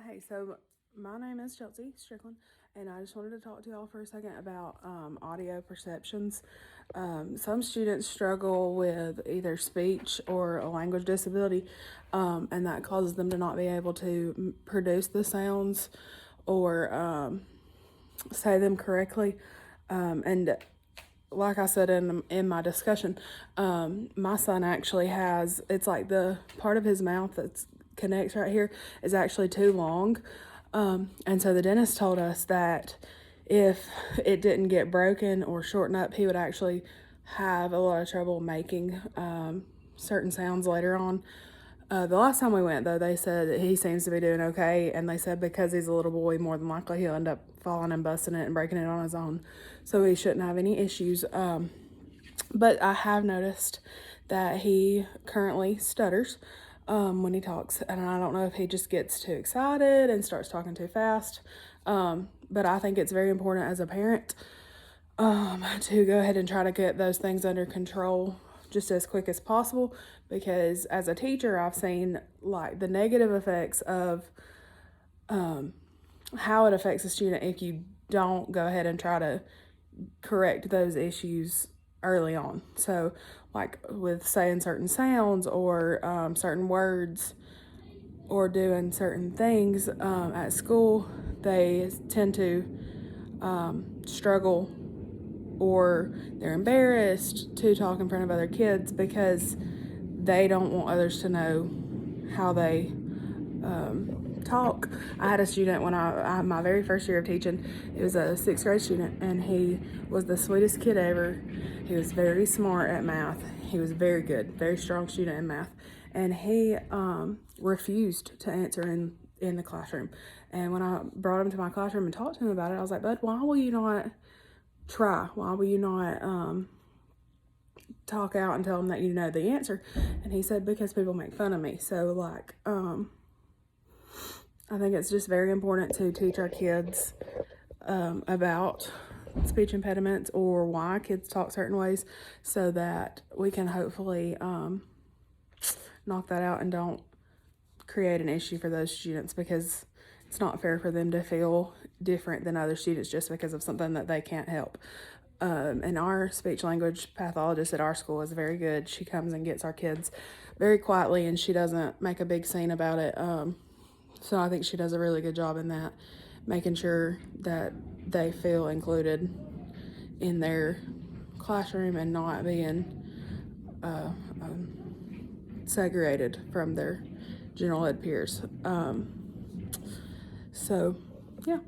Hey, so my name is Chelsea Strickland, and I just wanted to talk to y'all for a second about audio perceptions. Some students struggle with either speech or a language disability, and that causes them to not be able to produce the sounds or say them correctly. And like I said in my discussion, my son actually has, it's like the part of his mouth that connects right here is actually too long. And so the dentist told us that if it didn't get broken or shorten up, he would actually have a lot of trouble making certain sounds later on. The last time we went, though, they said that he seems to be doing okay, and they said because he's a little boy, more than likely he'll end up falling and busting it and breaking it on his own, so he shouldn't have any issues. But I have noticed that he currently stutters when he talks, and I don't know if he just gets too excited and starts talking too fast. But I think it's very important as a parent to go ahead and try to get those things under control just as quick as possible, because as a teacher I've seen like the negative effects of how it affects a student if you don't go ahead and try to correct those issues early on. So like with saying certain sounds or certain words or doing certain things at school, they tend to struggle, or they're embarrassed to talk in front of other kids because they don't want others to know how they talk. I had a student when I my very first year of teaching. It was a 6th grade student, and he was the sweetest kid ever. He was very smart at math. He was very good, very strong student in math, and he refused to answer in the classroom. And when I brought him to my classroom and talked to him about it, I was like, "Bud, why will you not try? Why will you not talk out and tell them that you know the answer?" And he said, "Because people make fun of me." So like I think it's just very important to teach our kids about speech impediments or why kids talk certain ways, so that we can hopefully knock that out and don't create an issue for those students, because it's not fair for them to feel different than other students just because of something that they can't help. And our speech language pathologist at our school is very good. She comes and gets our kids very quietly, and she doesn't make a big scene about it. So I think she does a really good job in that, making sure that they feel included in their classroom and not being segregated from their general ed peers. So, yeah.